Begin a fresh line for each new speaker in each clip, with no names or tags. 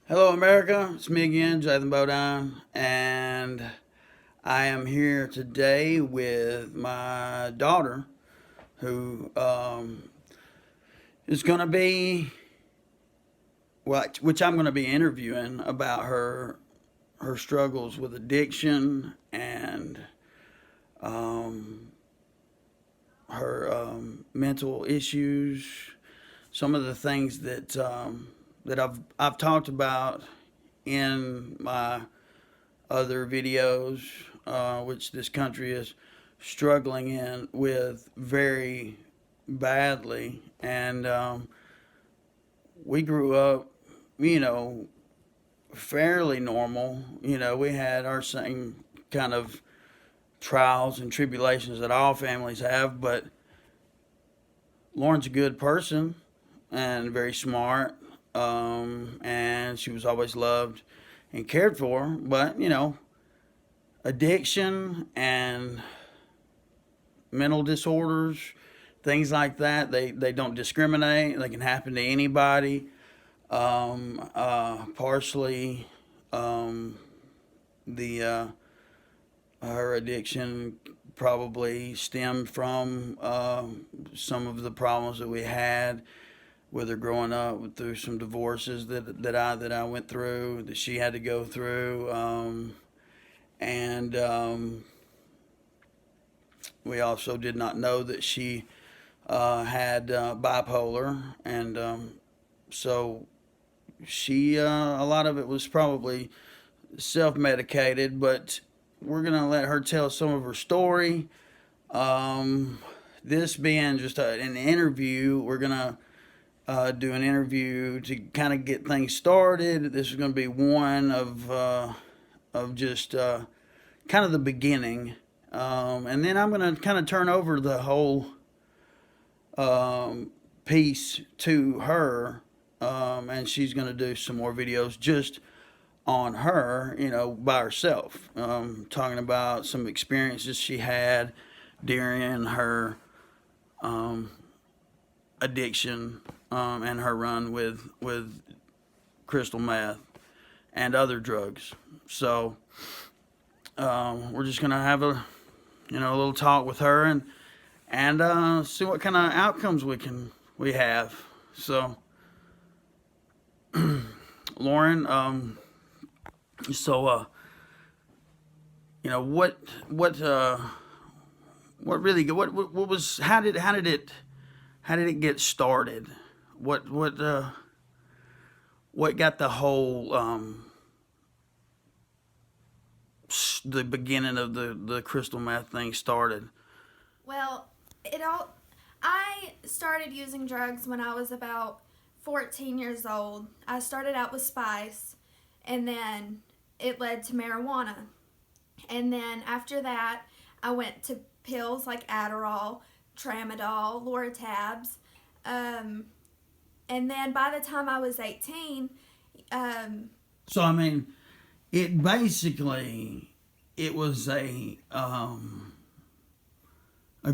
Hello, America. It's me again, Jonathan Bodine, and I am here today with my daughter, who is going to be, which I'm going to be interviewing about her struggles with addiction and um, her mental issues, some of the things that I've talked about in my other videos, which this country is struggling in with very badly. And we grew up, you know, fairly normal. We had our same kind of trials and tribulations that all families have, but Lauren's a good person and very smart, and she was always loved and cared for. But addiction and mental disorders, things like that, they don't discriminate. They can happen to anybody. Partially, the her addiction probably stemmed from some of the problems that we had with her growing up through some divorces that I went through, that she had to go through, and we also did not know that she had bipolar, and so she a lot of it was probably self-medicated, but we're gonna let her tell some of her story. This being just an interview, we're gonna do an interview to kind of get things started. This is going to be one of just kind of the beginning, and then I'm going to kind of turn over the whole piece to her, and she's going to do some more videos just on her, by herself, talking about some experiences she had during her addiction, and her run with crystal meth and other drugs. So we're just gonna have a little talk with her and see what kind of outcomes we have. So Lauren, so what was how did it get started? What got the whole the beginning of the crystal meth thing started?
Well, it all I started using drugs when I was about 14 years old. I started out with spice and then it led to marijuana. And then after that, I went to pills like Adderall, Tramadol, Loratabs. Um, and then by the time I was 18, um,
So I mean, it basically it was a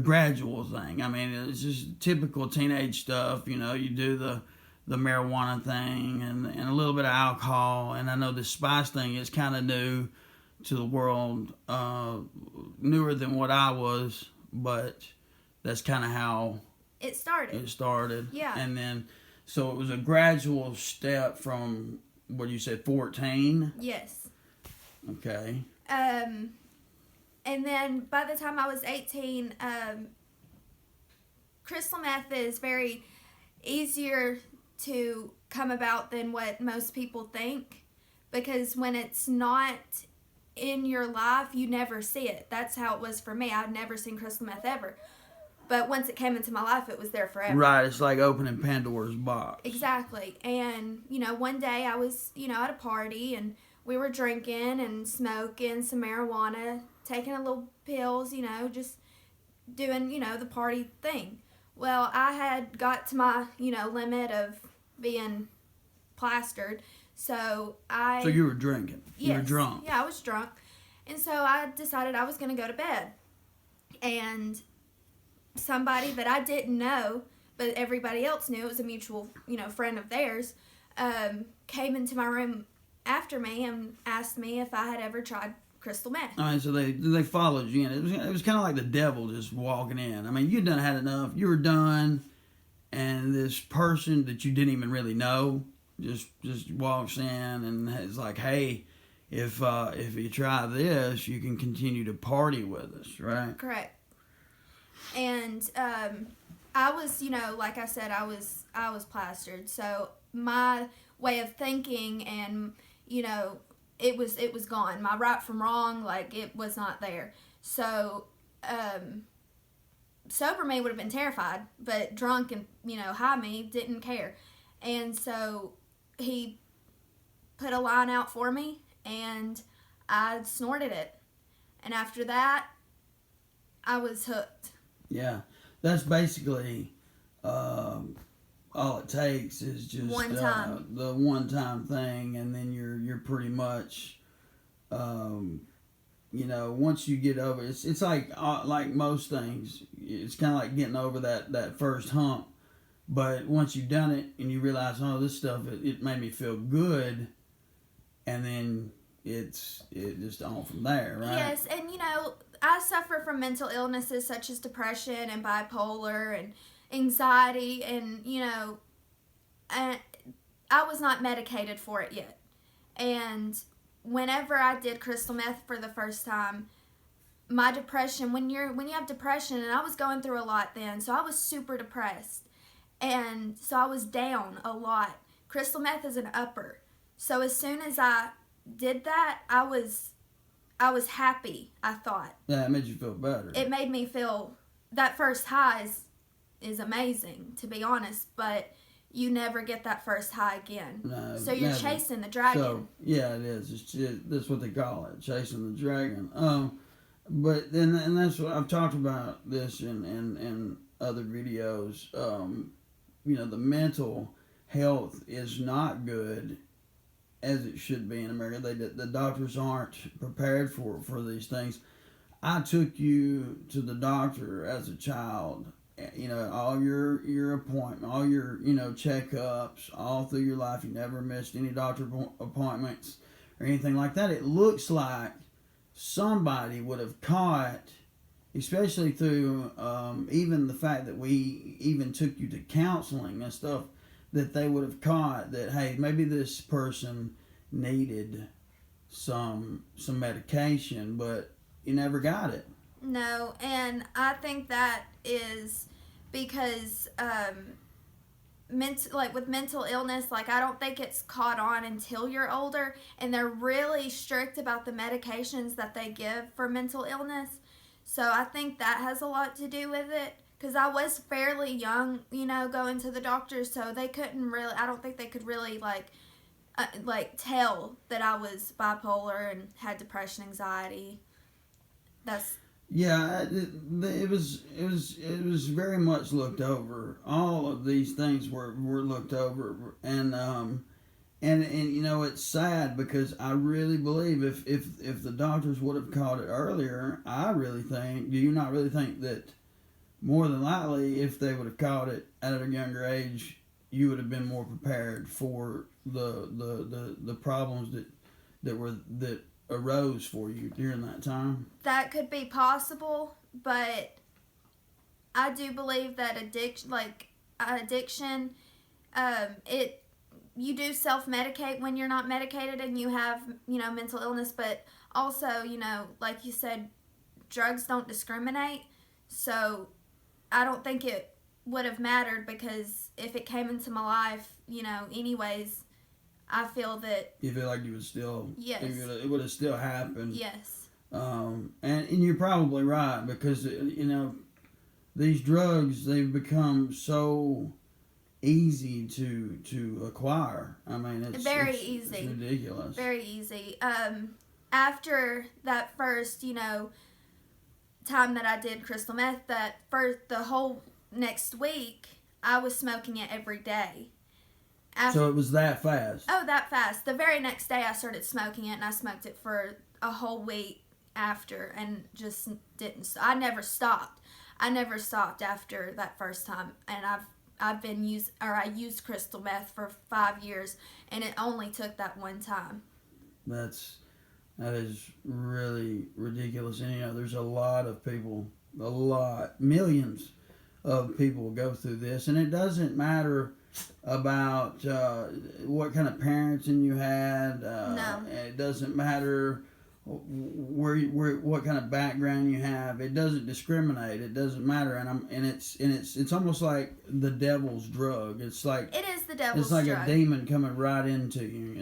gradual thing. I mean, it's just typical teenage stuff. You do the marijuana thing and a little bit of alcohol. And I know the spice thing is kind of new to the world, newer than what I was, but that's kind of how
it started.
it started.
Yeah.
And then, so it was a gradual step from what you said, 14.
Yes.
Okay.
And then by the time I was 18, crystal meth is very easier to come about than what most people think, because when it's not in your life, you never see it. That's how it was for me. I'd never seen crystal meth ever. But once it came into my life, it was there forever.
Right, it's like opening Pandora's box.
Exactly. And, one day I was, at a party and we were drinking and smoking some marijuana, taking a little pills, just doing, the party thing. Well, I had got to my, limit of being plastered. So
So you were drinking.
Yes,
you were drunk.
Yeah, I was drunk. And so I decided I was going to go to bed. And somebody that I didn't know, but everybody else knew, it was a mutual, friend of theirs, came into my room after me and asked me if I had ever tried crystal meth.
I mean, so they followed you in. It was kind of like the devil just walking in. I mean, you done had enough. You were done, and this person that you didn't even really know just walks in and is like, "Hey, if you try this, you can continue to party with us, right?"
Correct. And I was, like I said, I was plastered. So my way of thinking and, it was gone. My right from wrong, like, it was not there. So sober me would have been terrified, but drunk and, high me didn't care. And so he put a line out for me, and I snorted it. And after that, I was hooked.
Yeah, that's basically all it takes is just
One time.
the one time thing, and then you're pretty much, once you get over it's like most things, it's kind of like getting over that first hump. But once you've done it and you realize, oh, this stuff it made me feel good, and then it just on from there, right?
Yes, and I suffer from mental illnesses such as depression and bipolar and anxiety, and and I was not medicated for it yet. And whenever I did crystal meth for the first time, my depression, when you have depression, and I was going through a lot then, so I was super depressed. And so I was down a lot. Crystal meth is an upper. So as soon as I did that, I was happy, I thought.
Yeah, it made you feel better.
It made me feel, that first high is amazing, to be honest, but you never get that first high again.
No,
so you're
never.
chasing the dragon.
So, yeah, it is. That's what they call it, chasing the dragon. But then, and that's what I've talked about this in other videos. The mental health is not good as it should be in America. The doctors aren't prepared for these things. I took you to the doctor as a child. All your appointments, all your checkups, all through your life. You never missed any doctor appointments or anything like that. It looks like somebody would have caught, especially through even the fact that we even took you to counseling and stuff, that they would have caught that, hey, maybe this person needed some medication, but you never got it.
No, and I think that is because with mental illness, like, I don't think it's caught on until you're older, and they're really strict about the medications that they give for mental illness. So I think that has a lot to do with it, because I was fairly young, going to the doctor, so they couldn't really, I don't think they could really tell that I was bipolar and had depression, anxiety.
Yeah, it was very much looked over. All of these things were looked over, and it's sad, because I really believe if the doctors would have caught it earlier, do you not really think that more than likely, if they would have caught it at a younger age, you would have been more prepared for the problems that arose for you during that time?
That could be possible, but I do believe that addiction, you do self-medicate when you're not medicated and you have, mental illness, but also, like you said, drugs don't discriminate. So I don't think it would have mattered, because if it came into my life, anyways, I feel that...
You feel like you would still...
Yes.
It would have still happened.
Yes.
And you're probably right, because, these drugs, they've become so easy to acquire. I mean, it's
very easy.
It's ridiculous.
Very easy. After that first, time that I did crystal meth, the whole next week, I was smoking it every day.
So it was that fast?
Oh, that fast. The very next day I started smoking it, and I smoked it for a whole week after, and just didn't. I never stopped. I never stopped after that first time, and I used crystal meth for 5 years, and it only took that one time.
That is really ridiculous. And there's a lot of people, millions of people go through this, and it doesn't matter about what kind of parenting you had.
No.
It doesn't matter what kind of background you have. It doesn't discriminate. It doesn't matter. And it's almost like the devil's drug. It's like
It is the devil's
it's like
drug.
a demon coming right into you.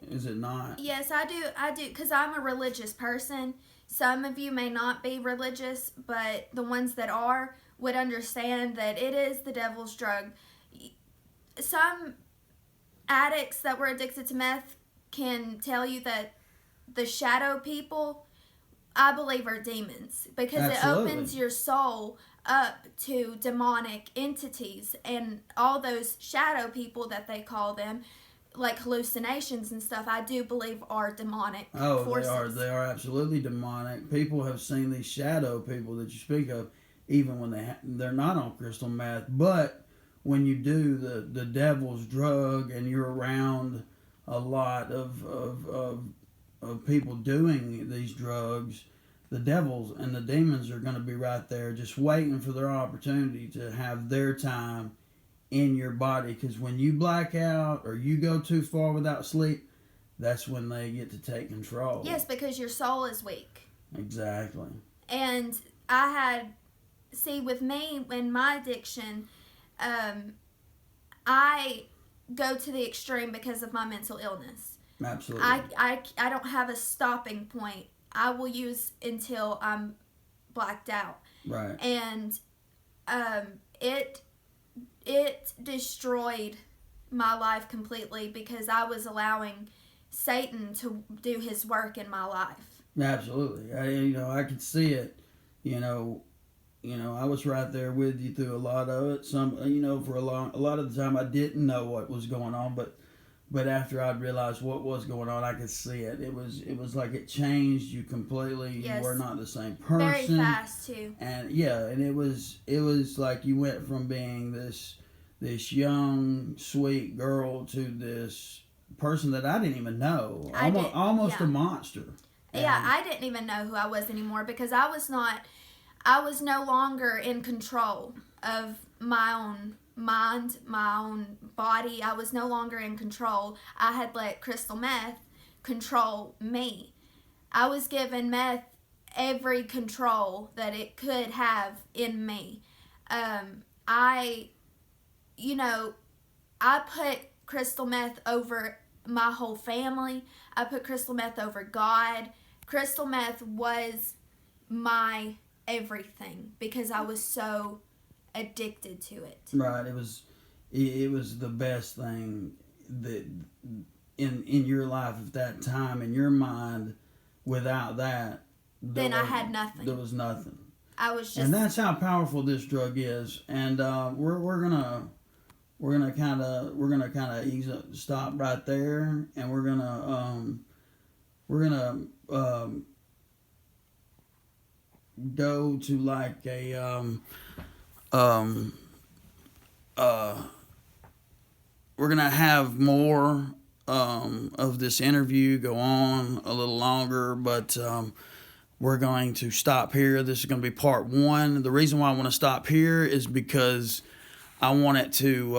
Is it not?
Yes, I do, because I'm a religious person. Some of you may not be religious, but the ones that are would understand that it is the devil's drug. Some addicts that were addicted to meth can tell you that the shadow people, I believe, are demons, because
Absolutely.
it opens your soul up to demonic entities, and all those shadow people that they call them, like hallucinations and stuff, I do believe are demonic forces.
They are absolutely demonic. People have seen these shadow people that you speak of, even when they're not on crystal meth. But when you do the devil's drug and you're around a lot of people doing these drugs, the devils and the demons are going to be right there just waiting for their opportunity to have their time in your body. Because when you black out or you go too far without sleep, that's when they get to take control.
Yes, because your soul is weak.
Exactly.
And with me, in my addiction, I go to the extreme because of my mental illness.
Absolutely.
I don't have a stopping point. I will use until I'm blacked out.
Right.
And it destroyed my life completely, because I was allowing Satan to do his work in my life.
Absolutely. I could see it. I was right there with you through a lot of it. For a lot of the time I didn't know what was going on, but after I'd realized what was going on, I could see it. It was like it changed you completely.
Yes.
You were not the same person.
Very fast too.
And and it was like you went from being this young, sweet girl to this person that I didn't even know. Almost a monster.
Yeah, I didn't even know who I was anymore, because I was no longer in control of my own mind, my own body. I was no longer in control. I had let crystal meth control me. I was given meth every control that it could have in me. I put crystal meth over my whole family. I put crystal meth over God. Crystal meth was my everything, because I was so addicted to it.
Right. It was the best thing that in your life at that time, in your mind. Without that,
then I had nothing.
There was nothing.
I was just.
And that's how powerful this drug is. And we're gonna kind of ease up, stop right there, and we're gonna go to like a we're gonna have more of this interview go on a little longer, but we're going to stop here. This is going to be part one. The reason why I want to stop here is because I want it to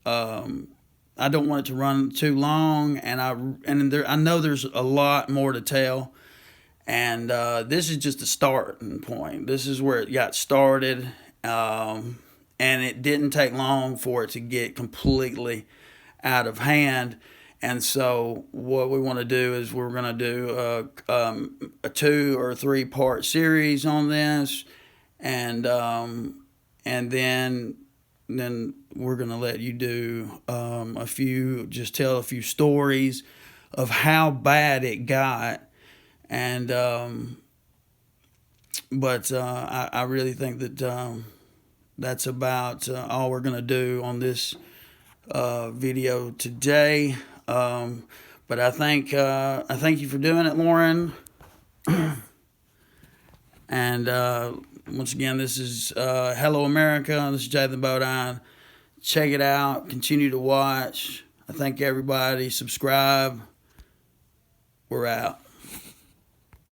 I don't want it to run too long, and I know there's a lot more to tell, and this is just a starting point. This is where it got started, and it didn't take long for it to get completely out of hand. And so what we want to do is we're going to do a 2 or 3 part series on this, and then we're going to let you do tell a few stories of how bad it got. And I really think that that's about all we're going to do on this video today. But I thank you for doing it, Lauren. And Once again, this is Hello America. This is Jathan Bodine. Check it out. Continue to watch. I thank everybody. Subscribe. We're out.